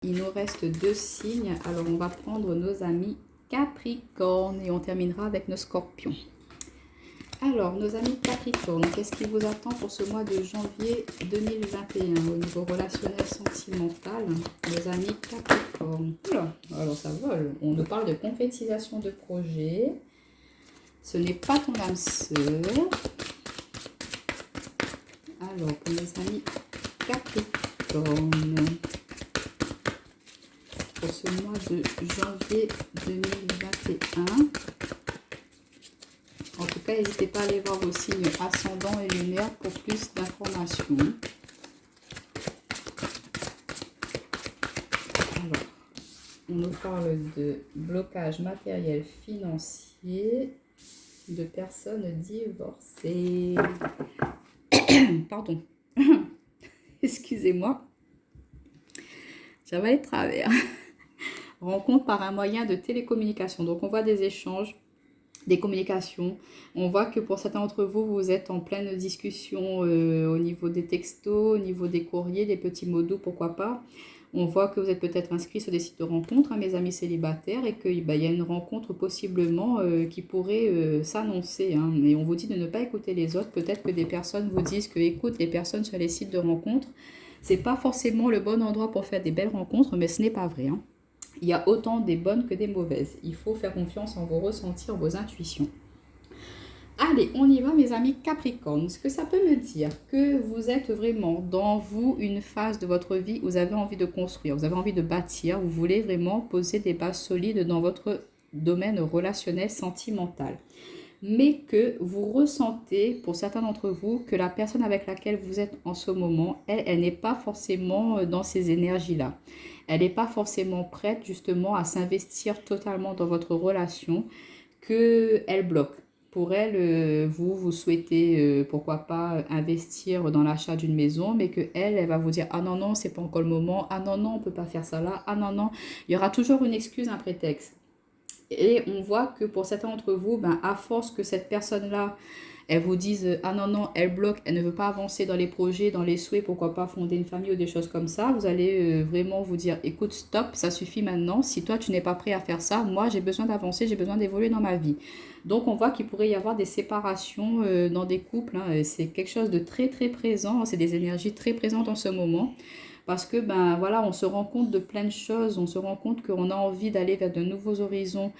Il nous reste 2 signes, alors on va prendre nos amis Capricorne et on terminera avec nos Scorpions. Alors, nos amis Capricorne, qu'est-ce qui vous attend pour ce mois de janvier 2021 au niveau relationnel sentimental? Nos amis Capricorne. Oula, alors ça vole. On nous parle de concrétisation de projet. Ce n'est pas ton âme sœur. Alors, pour nos amis Capricorne, pour ce mois de janvier 2021. En tout cas, n'hésitez pas à aller voir vos signes ascendants et lunaires pour plus d'informations. Alors, on nous parle de blocage matériel financier, de personnes divorcées. Pardon. Excusez-moi. J'avais de travers. Rencontre par un moyen de télécommunication. Donc, on voit des échanges, des communications. On voit que pour certains d'entre vous, vous êtes en pleine discussion au niveau des textos, au niveau des courriers, des petits mots doux, pourquoi pas. On voit que vous êtes peut-être inscrits sur des sites de rencontres, mes amis célibataires, et qu'il y a une rencontre possiblement qui pourrait s'annoncer. Et on vous dit de ne pas écouter les autres. Peut-être que des personnes vous disent que, écoute, les personnes sur les sites de rencontres, c'est pas forcément le bon endroit pour faire des belles rencontres, mais ce n'est pas vrai. Il y a autant des bonnes que des mauvaises. Il faut faire confiance en vos ressentis, en vos intuitions. Allez, on y va mes amis Capricorne. Ce que ça peut me dire que vous êtes vraiment dans vous une phase de votre vie où vous avez envie de construire, vous avez envie de bâtir, vous voulez vraiment poser des bases solides dans votre domaine relationnel sentimental. Mais que vous ressentez, pour certains d'entre vous, que la personne avec laquelle vous êtes en ce moment, elle n'est pas forcément dans ces énergies-là. Elle n'est pas forcément prête justement à s'investir totalement dans votre relation, qu'elle bloque. Pour elle, vous souhaitez, pourquoi pas, investir dans l'achat d'une maison, mais que elle va vous dire « Ah non, non, c'est pas encore le moment. Ah non, non, on peut pas faire ça là. Ah non, non. » Il y aura toujours une excuse, un prétexte. Et on voit que pour certains d'entre vous, à force que cette personne-là, elle vous dise « Ah non, non, elle bloque, elle ne veut pas avancer dans les projets, dans les souhaits, pourquoi pas fonder une famille ou des choses comme ça », vous allez vraiment vous dire « Écoute, stop, ça suffit maintenant. Si toi, tu n'es pas prêt à faire ça, moi, j'ai besoin d'avancer, j'ai besoin d'évoluer dans ma vie. » Donc, on voit qu'il pourrait y avoir des séparations dans des couples. C'est quelque chose de très, très présent. C'est des énergies très présentes en ce moment. Parce que, voilà, on se rend compte de plein de choses. On se rend compte qu'on a envie d'aller vers de nouveaux horizons.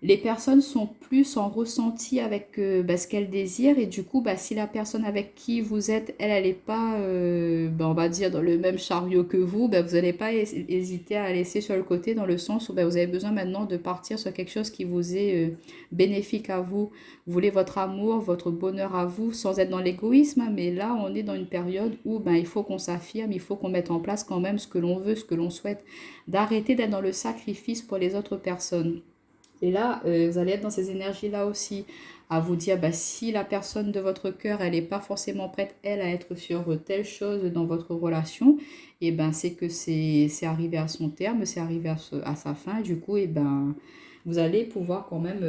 Les personnes sont plus en ressenti avec ce qu'elles désirent et du coup, si la personne avec qui vous êtes, elle n'est pas, on va dire, dans le même chariot que vous, vous n'allez pas hésiter à la laisser sur le côté dans le sens où vous avez besoin maintenant de partir sur quelque chose qui vous est bénéfique à vous. Vous voulez votre amour, votre bonheur à vous sans être dans l'égoïsme, mais là, on est dans une période où il faut qu'on s'affirme, il faut qu'on mette en place quand même ce que l'on veut, ce que l'on souhaite, d'arrêter d'être dans le sacrifice pour les autres personnes. Et là, vous allez être dans ces énergies-là aussi, à vous dire, si la personne de votre cœur, elle n'est pas forcément prête, elle, à être sur telle chose dans votre relation, et c'est que c'est arrivé à son terme, c'est arrivé à sa fin. Du coup, vous allez pouvoir quand même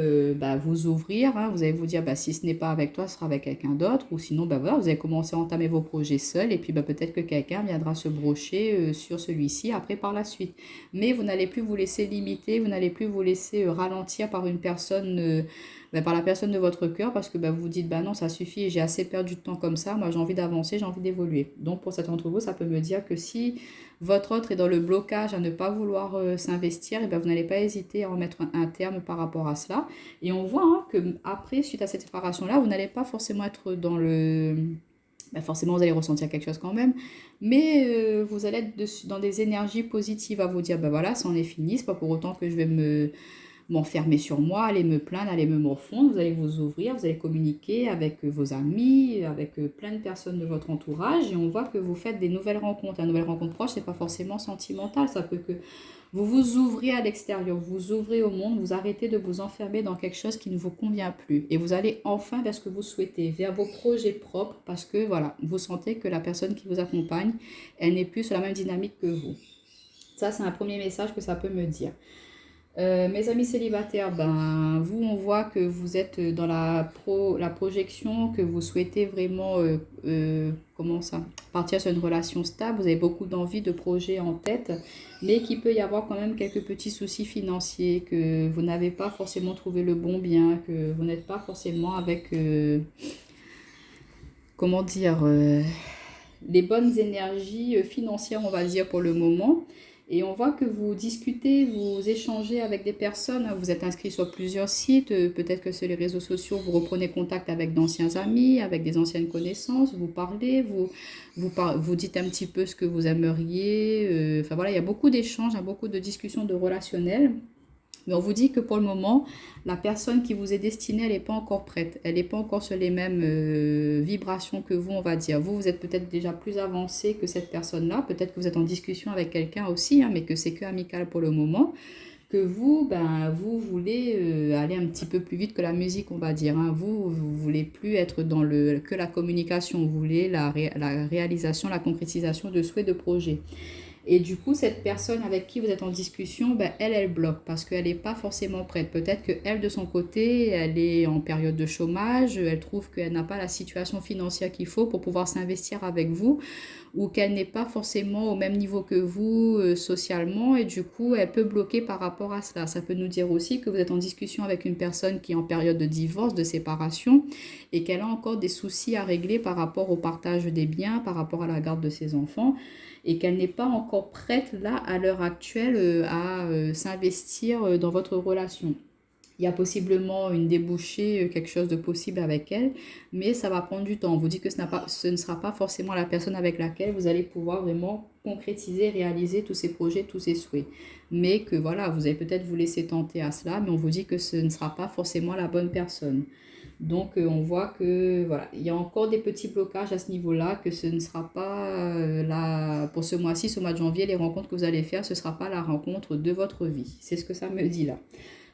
vous ouvrir. Vous allez vous dire, si ce n'est pas avec toi, ce sera avec quelqu'un d'autre. Ou sinon, voilà, vous allez commencer à entamer vos projets seuls. Et puis, peut-être que quelqu'un viendra se brocher sur celui-ci après par la suite. Mais vous n'allez plus vous laisser limiter, vous n'allez plus vous laisser ralentir par une personne, par la personne de votre cœur. Parce que vous vous dites, non, ça suffit, j'ai assez perdu de temps comme ça. Moi, j'ai envie d'avancer, j'ai envie d'évoluer. Donc, pour certains d'entre vous, ça peut me dire que si votre autre est dans le blocage à ne pas vouloir s'investir, et vous n'allez pas hésiter à en mettre un terme par rapport à cela. Et on voit que après, suite à cette séparation-là, vous n'allez pas forcément être dans le... forcément, vous allez ressentir quelque chose quand même, mais vous allez être dans des énergies positives à vous dire, voilà, c'en est fini, c'est pas pour autant que je vais m'enfermer sur moi, aller me plaindre, aller me morfondre. Vous allez vous ouvrir, vous allez communiquer avec vos amis, avec plein de personnes de votre entourage, et on voit que vous faites des nouvelles rencontres. Une nouvelle rencontre proche, c'est pas forcément sentimental, ça peut que vous vous ouvrez à l'extérieur, vous vous ouvrez au monde, vous arrêtez de vous enfermer dans quelque chose qui ne vous convient plus, et vous allez enfin vers ce que vous souhaitez, vers vos projets propres, parce que voilà, vous sentez que la personne qui vous accompagne, elle n'est plus sur la même dynamique que vous. Ça, c'est un premier message que ça peut me dire. Mes amis célibataires, ben, vous, on voit que vous êtes dans la projection, que vous souhaitez vraiment, comment ça, partir sur une relation stable. Vous avez beaucoup d'envie, de projets en tête, mais qu'il peut y avoir quand même quelques petits soucis financiers, que vous n'avez pas forcément trouvé le bon bien, que vous n'êtes pas forcément avec, comment dire, les bonnes énergies financières, on va dire, pour le moment. Et on voit que vous discutez, vous échangez avec des personnes, vous êtes inscrit sur plusieurs sites, peut-être que sur les réseaux sociaux, vous reprenez contact avec d'anciens amis, avec des anciennes connaissances, vous parlez, vous dites un petit peu ce que vous aimeriez. Enfin voilà, il y a beaucoup d'échanges, hein, beaucoup de discussions de relationnel. Mais on vous dit que pour le moment, la personne qui vous est destinée, elle n'est pas encore prête. Elle n'est pas encore sur les mêmes vibrations que vous, on va dire. Vous, vous êtes peut-être déjà plus avancé que cette personne-là. Peut-être que vous êtes en discussion avec quelqu'un aussi, hein, mais que c'est que amical pour le moment. Que vous, ben, vous voulez aller un petit peu plus vite que la musique, on va dire. Hein. Vous voulez plus être dans que la communication. Vous voulez la réalisation, la concrétisation de souhaits, de projets. Et du coup, cette personne avec qui vous êtes en discussion, ben, elle bloque parce qu'elle n'est pas forcément prête. Peut-être qu'elle, de son côté, elle est en période de chômage, elle trouve qu'elle n'a pas la situation financière qu'il faut pour pouvoir s'investir avec vous ou qu'elle n'est pas forcément au même niveau que vous socialement et du coup, elle peut bloquer par rapport à cela. Ça peut nous dire aussi que vous êtes en discussion avec une personne qui est en période de divorce, de séparation et qu'elle a encore des soucis à régler par rapport au partage des biens, par rapport à la garde de ses enfants et qu'elle n'est pas encore prête là à l'heure actuelle à s'investir dans votre relation. Il y a possiblement une débouchée, quelque chose de possible avec elle, mais ça va prendre du temps. On vous dit que ce ne sera pas forcément la personne avec laquelle vous allez pouvoir vraiment concrétiser, réaliser tous ces projets, tous ces souhaits. Mais que voilà, vous allez peut-être vous laisser tenter à cela, mais on vous dit que ce ne sera pas forcément la bonne personne. Donc on voit que voilà, il y a encore des petits blocages à ce niveau-là, que ce ne sera pas là pour ce mois-ci, ce mois de janvier, les rencontres que vous allez faire, ce ne sera pas la rencontre de votre vie. C'est ce que ça me dit là.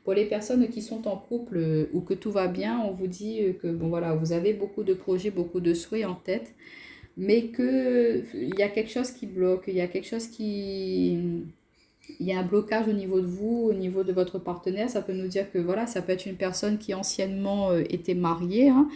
Pour les personnes qui sont en couple ou que tout va bien, on vous dit que bon voilà, vous avez beaucoup de projets, beaucoup de souhaits en tête, mais que il y a quelque chose qui bloque, il y a quelque chose qui il y a un blocage au niveau de vous, au niveau de votre partenaire. Ça peut nous dire que voilà, ça peut être une personne qui anciennement était mariée, hein,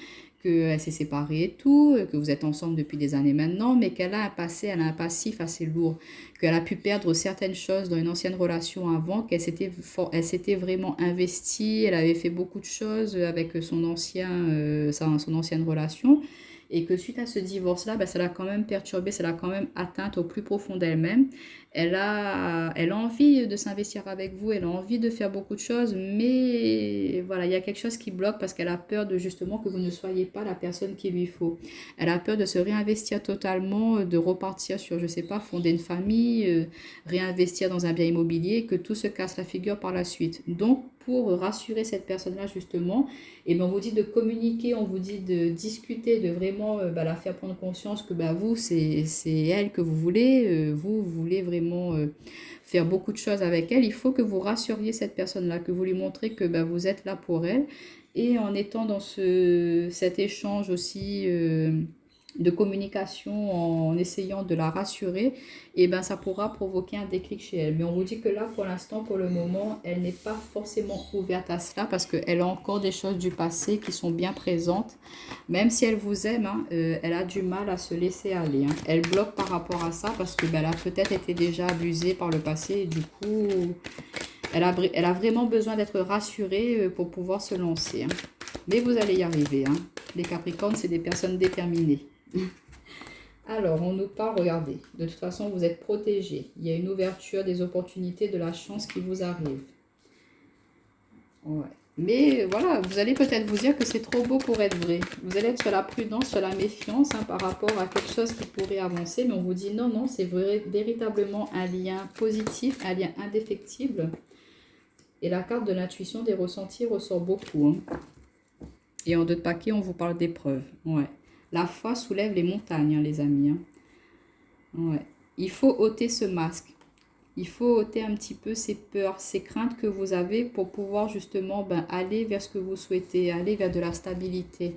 qu'elle s'est séparée et tout, que vous êtes ensemble depuis des années maintenant, mais qu'elle a un passé, elle a un passif assez lourd, qu'elle a pu perdre certaines choses dans une ancienne relation avant, elle s'était vraiment investie, elle avait fait beaucoup de choses avec son ancienne relation. Et que suite à ce divorce-là, ben, ça l'a quand même perturbée, ça l'a quand même atteinte au plus profond d'elle-même. Elle a envie de s'investir avec vous, elle a envie de faire beaucoup de choses, mais voilà, il y a quelque chose qui bloque parce qu'elle a peur de justement que vous ne soyez pas la personne qu'il lui faut. Elle a peur de se réinvestir totalement, de repartir sur, je sais pas, fonder une famille, réinvestir dans un bien immobilier, que tout se casse la figure par la suite. Donc, pour rassurer cette personne-là justement, et ben on vous dit de communiquer, on vous dit de discuter, de vraiment la faire prendre conscience que vous, c'est elle que vous voulez, vous voulez vraiment faire beaucoup de choses avec elle. Il faut que vous rassuriez cette personne-là, que vous lui montrez que vous êtes là pour elle. Et en étant dans cet échange aussi de communication, en essayant de la rassurer, et ben ça pourra provoquer un déclic chez elle. Mais on vous dit que là, pour l'instant, pour le moment, elle n'est pas forcément ouverte à cela parce qu'elle a encore des choses du passé qui sont bien présentes. Même si elle vous aime, hein, elle a du mal à se laisser aller. Hein. Elle bloque par rapport à ça parce que elle a peut-être été déjà abusée par le passé et du coup, elle a vraiment besoin d'être rassurée pour pouvoir se lancer. Hein. Mais vous allez y arriver. Hein. Les Capricornes, c'est des personnes déterminées. Alors, on nous parle, regardez, de toute façon, vous êtes protégés. Il y a une ouverture des opportunités, de la chance qui vous arrive. Ouais. Mais voilà, vous allez peut-être vous dire que c'est trop beau pour être vrai. Vous allez être sur la prudence, sur la méfiance par rapport à quelque chose qui pourrait avancer. Mais on vous dit non, non, c'est véritablement un lien positif, un lien indéfectible. Et la carte de l'intuition des ressentis ressort beaucoup. Hein. Et en deux de paquets, on vous parle d'épreuves. Ouais. La foi soulève les montagnes, hein, les amis. Hein. Ouais. Il faut ôter ce masque. Il faut ôter un petit peu ces peurs, ces craintes que vous avez pour pouvoir justement aller vers ce que vous souhaitez, aller vers de la stabilité.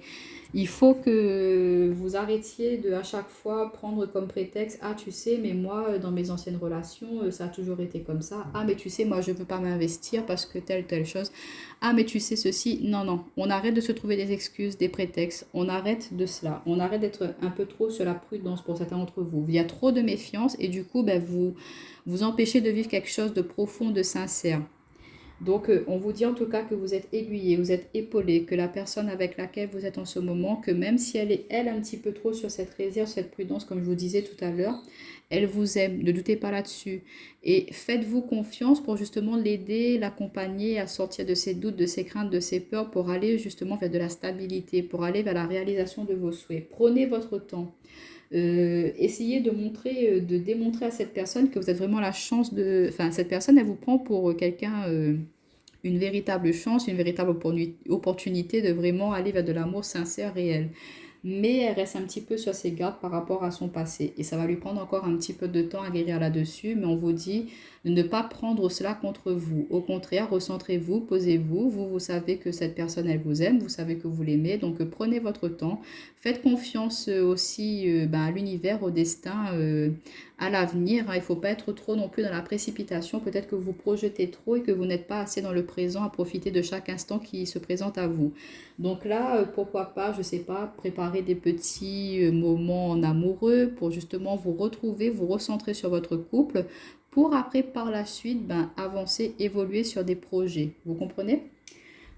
Il faut que vous arrêtiez de à chaque fois prendre comme prétexte, ah tu sais, mais moi dans mes anciennes relations, ça a toujours été comme ça. Ah mais tu sais, moi je ne veux pas m'investir parce que telle chose. Ah mais tu sais ceci. Non, non, on arrête de se trouver des excuses, des prétextes. On arrête de cela. On arrête d'être un peu trop sur la prudence pour certains d'entre vous. Il y a trop de méfiance et du coup, vous empêchez de vivre quelque chose de profond, de sincère. Donc, on vous dit en tout cas que vous êtes aiguillé, vous êtes épaulé, que la personne avec laquelle vous êtes en ce moment, que même si elle est, elle, un petit peu trop sur cette réserve, cette prudence, comme je vous disais tout à l'heure, elle vous aime, ne doutez pas là-dessus. Et faites-vous confiance pour justement l'aider, l'accompagner à sortir de ses doutes, de ses craintes, de ses peurs, pour aller justement vers de la stabilité, pour aller vers la réalisation de vos souhaits. Prenez votre temps. Essayez de montrer, de démontrer à cette personne que vous êtes vraiment la chance de... Enfin, cette personne, elle vous prend pour quelqu'un, une véritable chance, une véritable opportunité de vraiment aller vers de l'amour sincère, réel. Mais elle reste un petit peu sur ses gardes par rapport à son passé. Et ça va lui prendre encore un petit peu de temps à guérir là-dessus, mais on vous dit de ne pas prendre cela contre vous. Au contraire, recentrez-vous, posez-vous. Vous savez que cette personne, elle vous aime, vous savez que vous l'aimez, donc prenez votre temps. Faites confiance aussi à l'univers, au destin, à l'avenir. Il ne faut pas être trop non plus dans la précipitation. Peut-être que vous projetez trop et que vous n'êtes pas assez dans le présent à profiter de chaque instant qui se présente à vous. Donc là, pourquoi pas, je ne sais pas, préparer des petits moments en amoureux pour justement vous retrouver, vous recentrer sur votre couple pour après par la suite avancer, évoluer sur des projets. Vous comprenez ?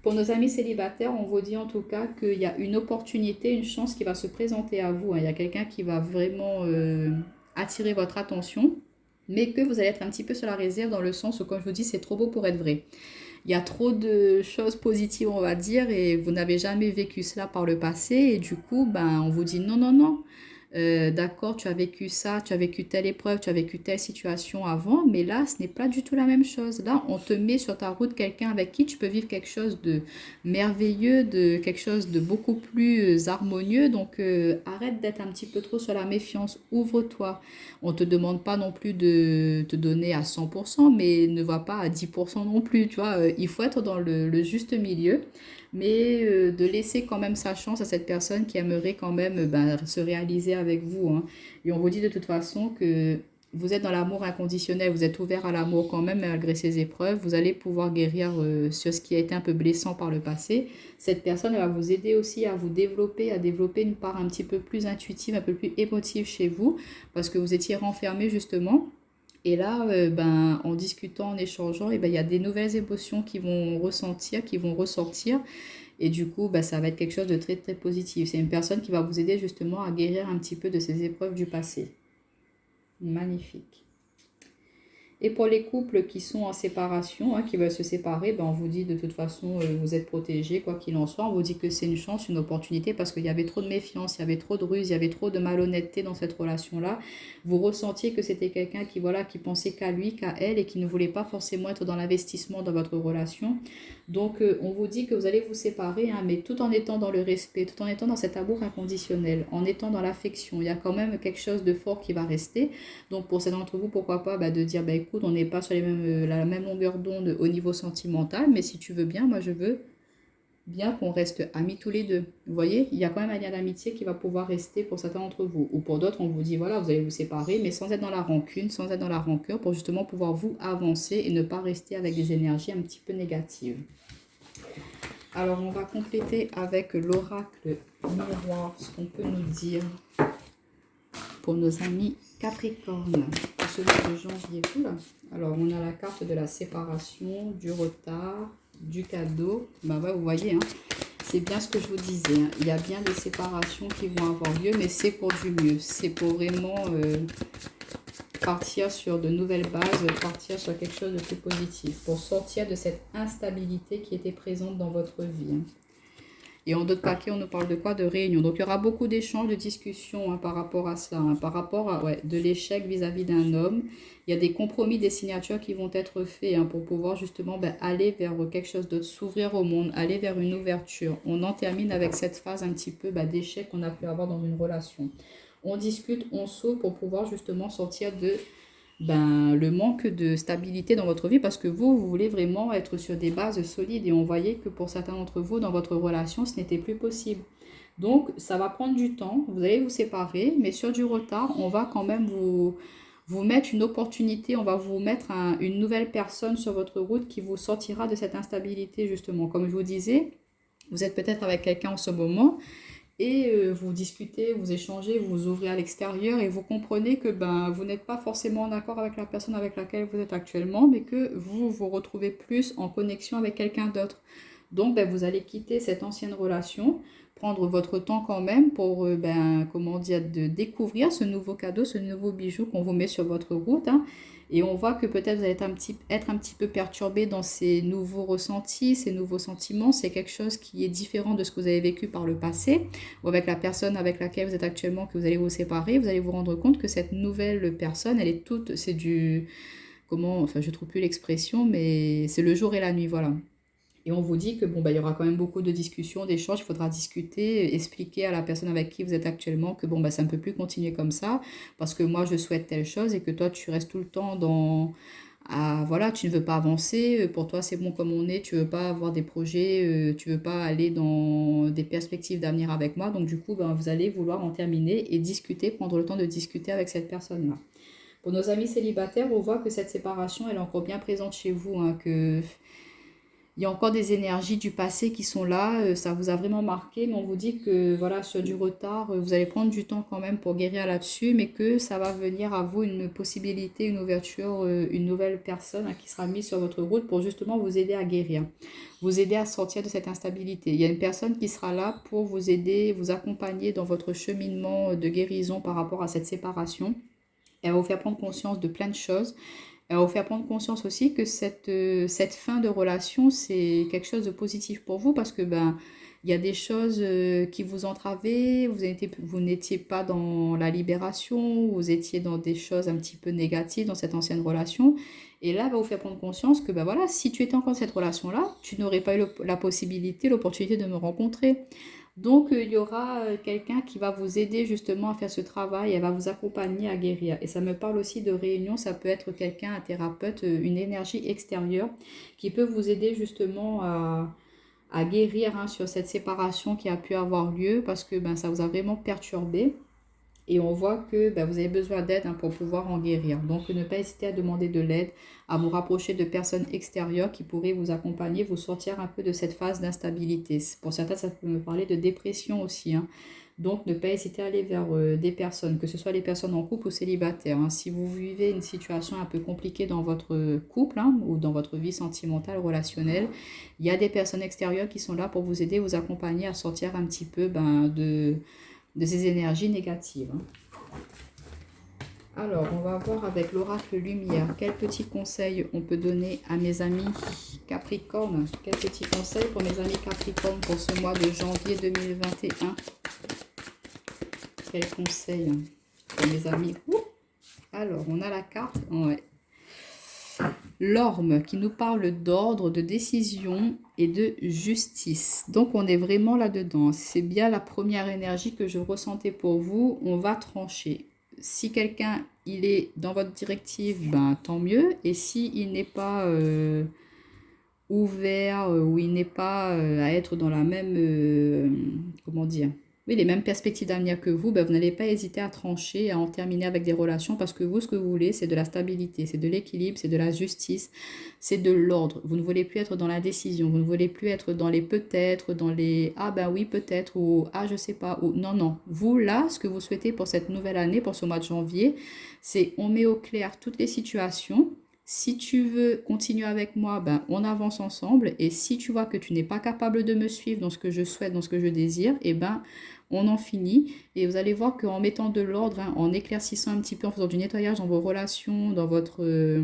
Pour nos amis célibataires, on vous dit en tout cas qu'il y a une opportunité, une chance qui va se présenter à vous. Il y a quelqu'un qui va vraiment attirer votre attention, mais que vous allez être un petit peu sur la réserve dans le sens où, comme je vous dis, c'est trop beau pour être vrai. Il y a trop de choses positives, on va dire, et vous n'avez jamais vécu cela par le passé, et du coup, on vous dit non, non, non. D'accord, tu as vécu ça, tu as vécu telle épreuve, tu as vécu telle situation avant, mais là, ce n'est pas du tout la même chose. Là, on te met sur ta route quelqu'un avec qui tu peux vivre quelque chose de merveilleux, de quelque chose de beaucoup plus harmonieux. Donc, arrête d'être un petit peu trop sur la méfiance, ouvre-toi. On ne te demande pas non plus de te donner à 100%, mais ne va pas à 10% non plus, tu vois. Il faut être dans le juste milieu, mais de laisser quand même sa chance à cette personne qui aimerait quand même se réaliser avec vous. Hein. Et on vous dit de toute façon que vous êtes dans l'amour inconditionnel, vous êtes ouvert à l'amour quand même malgré ces épreuves. Vous allez pouvoir guérir sur ce qui a été un peu blessant par le passé. Cette personne elle va vous aider aussi à vous développer, à développer une part un petit peu plus intuitive, un peu plus émotive chez vous, parce que vous étiez renfermé justement. Et là, en discutant, en échangeant, il y a des nouvelles émotions qui vont ressentir, qui vont ressortir. Et du coup, ça va être quelque chose de très, très positif. C'est une personne qui va vous aider justement à guérir un petit peu de ces épreuves du passé. Magnifique. Et pour les couples qui sont en séparation, qui veulent se séparer, on vous dit de toute façon, vous êtes protégés, quoi qu'il en soit. On vous dit que c'est une chance, une opportunité, parce qu'il y avait trop de méfiance, il y avait trop de ruse, il y avait trop de malhonnêteté dans cette relation-là. Vous ressentiez que c'était quelqu'un qui pensait qu'à lui, qu'à elle, et qui ne voulait pas forcément être dans l'investissement dans votre relation. Donc, on vous dit que vous allez vous séparer, mais tout en étant dans le respect, tout en étant dans cet amour inconditionnel, en étant dans l'affection. Il y a quand même quelque chose de fort qui va rester. Donc, pour certains d'entre vous, pourquoi pas de dire, écoute, on n'est pas sur la même longueur d'onde au niveau sentimental, mais si tu veux bien, moi je veux bien qu'on reste amis tous les deux. Vous voyez, il y a quand même un lien d'amitié qui va pouvoir rester pour certains d'entre vous. Ou pour d'autres, on vous dit, voilà, vous allez vous séparer, mais sans être dans la rancune, sans être dans la rancœur, pour justement pouvoir vous avancer et ne pas rester avec des énergies un petit peu négatives. Alors, on va compléter avec l'oracle miroir, ce qu'on peut nous dire pour nos amis Capricorne, pour ce mois de janvier. Alors, on a la carte de la séparation, du retard, du cadeau. Ouais, vous voyez, c'est bien ce que je vous disais. Il y a bien des séparations qui vont avoir lieu, mais c'est pour du mieux. C'est pour vraiment partir sur de nouvelles bases, partir sur quelque chose de plus positif, pour sortir de cette instabilité qui était présente dans votre vie. Et en d'autres paquets, on nous parle de quoi? De réunion. Donc, il y aura beaucoup d'échanges, de discussions par rapport à cela, par rapport à de l'échec vis-à-vis d'un homme. Il y a des compromis, des signatures qui vont être faits pour pouvoir justement aller vers quelque chose d'autre, s'ouvrir au monde, aller vers une ouverture. On en termine avec cette phase un petit peu d'échec qu'on a pu avoir dans une relation. On discute, on s'ouvre pour pouvoir justement sortir de ben, le manque de stabilité dans votre vie parce que vous voulez vraiment être sur des bases solides et on voyait que pour certains d'entre vous, dans votre relation, ce n'était plus possible. Donc, ça va prendre du temps, vous allez vous séparer, mais sur du retard, on va quand même vous mettre une opportunité, on va vous mettre une nouvelle personne sur votre route qui vous sortira de cette instabilité, justement. Comme je vous disais, vous êtes peut-être avec quelqu'un en ce moment et vous discutez, vous échangez, vous vous ouvrez à l'extérieur et vous comprenez que ben, vous n'êtes pas forcément en accord avec la personne avec laquelle vous êtes actuellement, mais que vous vous retrouvez plus en connexion avec quelqu'un d'autre. Donc, ben, vous allez quitter cette ancienne relation, prendre votre temps quand même pour, ben, comment dire, de découvrir ce nouveau cadeau, ce nouveau bijou qu'on vous met sur votre route, hein. Et on voit que peut-être vous allez être un petit peu perturbé dans ces nouveaux ressentis, ces nouveaux sentiments. C'est quelque chose qui est différent de ce que vous avez vécu par le passé ou avec la personne avec laquelle vous êtes actuellement, que vous allez vous séparer. Vous allez vous rendre compte que cette nouvelle personne, elle est toute, c'est du, comment, enfin je ne trouve plus l'expression, mais c'est le jour et la nuit, voilà. Et on vous dit que bon, bah, il y aura quand même beaucoup de discussions, d'échanges, il faudra discuter, expliquer à la personne avec qui vous êtes actuellement que bon, bah, ça ne peut plus continuer comme ça, parce que moi je souhaite telle chose et que toi tu restes tout le temps dans... Ah, voilà, tu ne veux pas avancer, pour toi c'est bon comme on est, tu veux pas avoir des projets, tu veux pas aller dans des perspectives d'avenir avec moi, donc du coup ben, vous allez vouloir en terminer et discuter, prendre le temps de discuter avec cette personne-là. Pour nos amis célibataires, on voit que cette séparation elle est encore bien présente chez vous, hein, que il y a encore des énergies du passé qui sont là, ça vous a vraiment marqué, mais on vous dit que voilà, sur du retard, vous allez prendre du temps quand même pour guérir là-dessus, mais que ça va venir à vous une possibilité, une ouverture, une nouvelle personne hein, qui sera mise sur votre route pour justement vous aider à guérir, vous aider à sortir de cette instabilité. Il y a une personne qui sera là pour vous aider, vous accompagner dans votre cheminement de guérison par rapport à cette séparation. Elle va vous faire prendre conscience de plein de choses. Elle va vous faire prendre conscience aussi que cette fin de relation, c'est quelque chose de positif pour vous parce que ben, il y a des choses qui vous entravaient, vous n'étiez pas dans la libération, vous étiez dans des choses un petit peu négatives dans cette ancienne relation. Et là, elle va vous faire prendre conscience que ben voilà, si tu étais encore dans cette relation-là, tu n'aurais pas eu la possibilité, l'opportunité de me rencontrer. Donc, il y aura quelqu'un qui va vous aider justement à faire ce travail, elle va vous accompagner à guérir. Et ça me parle aussi de réunion, ça peut être quelqu'un, un thérapeute, une énergie extérieure qui peut vous aider justement à guérir hein, sur cette séparation qui a pu avoir lieu parce que ben, ça vous a vraiment perturbé. Et on voit que ben, vous avez besoin d'aide hein, pour pouvoir en guérir. Donc, ne pas hésiter à demander de l'aide, à vous rapprocher de personnes extérieures qui pourraient vous accompagner, vous sortir un peu de cette phase d'instabilité. Pour certains, ça peut me parler de dépression aussi, hein. Donc, ne pas hésiter à aller vers des personnes, que ce soit les personnes en couple ou célibataires, hein. Si vous vivez une situation un peu compliquée dans votre couple hein, ou dans votre vie sentimentale, relationnelle, il y a des personnes extérieures qui sont là pour vous aider, vous accompagner à sortir un petit peu ben, de ces énergies négatives, hein. Alors, on va voir avec l'oracle lumière, quels petits conseils on peut donner à mes amis Capricorne. Quels petits conseils pour mes amis Capricorne pour ce mois de janvier 2021. Quels conseils pour mes amis. Alors, on a la carte. Ouais. L'orme qui nous parle d'ordre, de décision et de justice. Donc, on est vraiment là-dedans. C'est bien la première énergie que je ressentais pour vous. On va trancher. Si quelqu'un, il est dans votre directive, ben, tant mieux. Et s'il n'est pas ouvert ou il n'est pas à être dans la même, comment dire, oui, les mêmes perspectives d'avenir que vous, ben, vous n'allez pas hésiter à trancher, à en terminer avec des relations parce que vous, ce que vous voulez, c'est de la stabilité, c'est de l'équilibre, c'est de la justice, c'est de l'ordre. Vous ne voulez plus être dans la décision, vous ne voulez plus être dans les peut-être, dans les ah ben oui peut-être ou ah je sais pas ou non non. Vous là, ce que vous souhaitez pour cette nouvelle année, pour ce mois de janvier, c'est on met au clair toutes les situations. Si tu veux continuer avec moi, ben, on avance ensemble. Et si tu vois que tu n'es pas capable de me suivre dans ce que je souhaite, dans ce que je désire, eh ben, on en finit. Et vous allez voir qu'en mettant de l'ordre, hein, en éclaircissant un petit peu, en faisant du nettoyage dans vos relations, dans votre,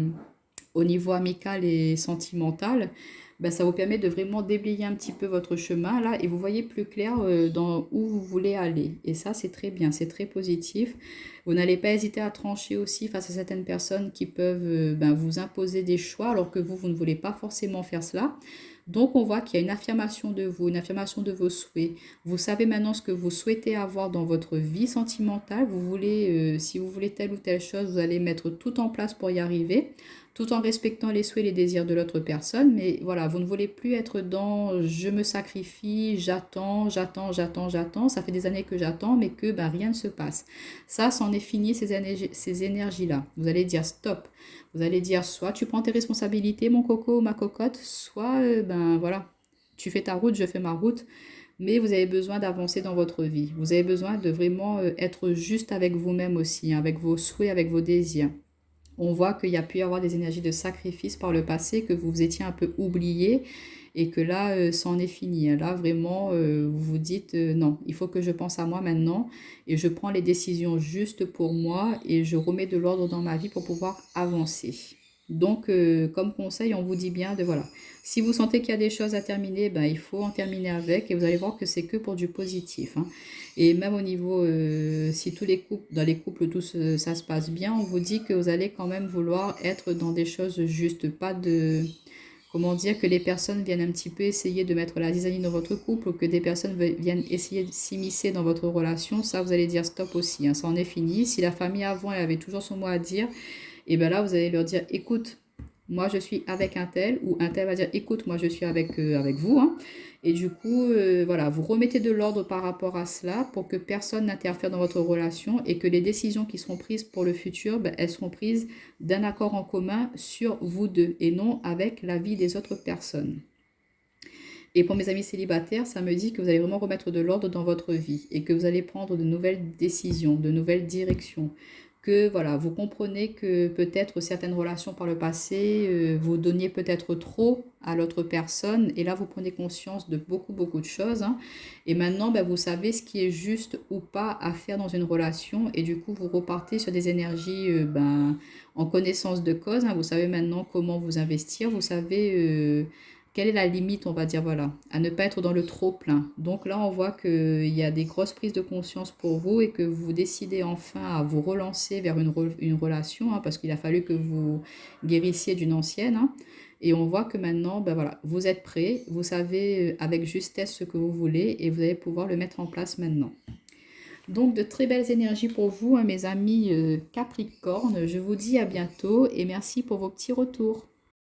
au niveau amical et sentimental, ben, ça vous permet de vraiment déblayer un petit peu votre chemin là et vous voyez plus clair dans où vous voulez aller. Et ça, c'est très bien, c'est très positif. Vous n'allez pas hésiter à trancher aussi face à certaines personnes qui peuvent ben, vous imposer des choix alors que vous ne voulez pas forcément faire cela. Donc, on voit qu'il y a une affirmation de vous, une affirmation de vos souhaits. Vous savez maintenant ce que vous souhaitez avoir dans votre vie sentimentale. Vous voulez, si vous voulez telle ou telle chose, vous allez mettre tout en place pour y arriver, tout en respectant les souhaits et les désirs de l'autre personne. Mais voilà, vous ne voulez plus être dans je me sacrifie, j'attends, j'attends, j'attends, j'attends. Ça fait des années que j'attends, mais que ben, rien ne se passe. Ça, c'en est fini, ces énergies-là. Vous allez dire stop. Vous allez dire soit tu prends tes responsabilités, mon coco ou ma cocotte, soit ben voilà, tu fais ta route, je fais ma route. Mais vous avez besoin d'avancer dans votre vie. Vous avez besoin de vraiment être juste avec vous-même aussi, hein, avec vos souhaits, avec vos désirs. On voit qu'il y a pu y avoir des énergies de sacrifice par le passé, que vous étiez un peu oublié et que là, c'en est fini. Là, vraiment, vous vous dites non, il faut que je pense à moi maintenant et je prends les décisions justes pour moi et je remets de l'ordre dans ma vie pour pouvoir avancer. Donc, comme conseil, on vous dit bien de voilà, si vous sentez qu'il y a des choses à terminer, ben, il faut en terminer avec et vous allez voir que c'est que pour du positif, hein. Et même au niveau, si tous les couples, dans les couples, tout ça se passe bien, on vous dit que vous allez quand même vouloir être dans des choses justes, pas de, comment dire, que les personnes viennent un petit peu essayer de mettre la zizanie dans votre couple ou que des personnes viennent essayer de s'immiscer dans votre relation. Ça, vous allez dire stop aussi, hein, ça en est fini. Si la famille avant, elle avait toujours son mot à dire, et bien là, vous allez leur dire, écoute, moi je suis avec un tel, ou un tel va dire, écoute, moi je suis avec vous, hein. Et du coup, voilà, vous remettez de l'ordre par rapport à cela pour que personne n'interfère dans votre relation et que les décisions qui seront prises pour le futur, ben, elles seront prises d'un accord en commun sur vous deux et non avec l'avis des autres personnes. Et pour mes amis célibataires, ça me dit que vous allez vraiment remettre de l'ordre dans votre vie et que vous allez prendre de nouvelles décisions, de nouvelles directions. Que voilà, vous comprenez que peut-être certaines relations par le passé, vous donniez peut-être trop à l'autre personne et là vous prenez conscience de beaucoup beaucoup de choses, hein. Et maintenant ben, vous savez ce qui est juste ou pas à faire dans une relation et du coup vous repartez sur des énergies ben, en connaissance de cause, hein. Vous savez maintenant comment vous investir, vous savez quelle est la limite, on va dire, voilà, à ne pas être dans le trop plein. Donc là, on voit qu'il y a des grosses prises de conscience pour vous et que vous décidez enfin à vous relancer vers une relation, hein, parce qu'il a fallu que vous guérissiez d'une ancienne, hein. Et on voit que maintenant, ben voilà, vous êtes prêts, vous savez avec justesse ce que vous voulez et vous allez pouvoir le mettre en place maintenant. Donc de très belles énergies pour vous, hein, mes amis Capricorne. Je vous dis à bientôt et merci pour vos petits retours.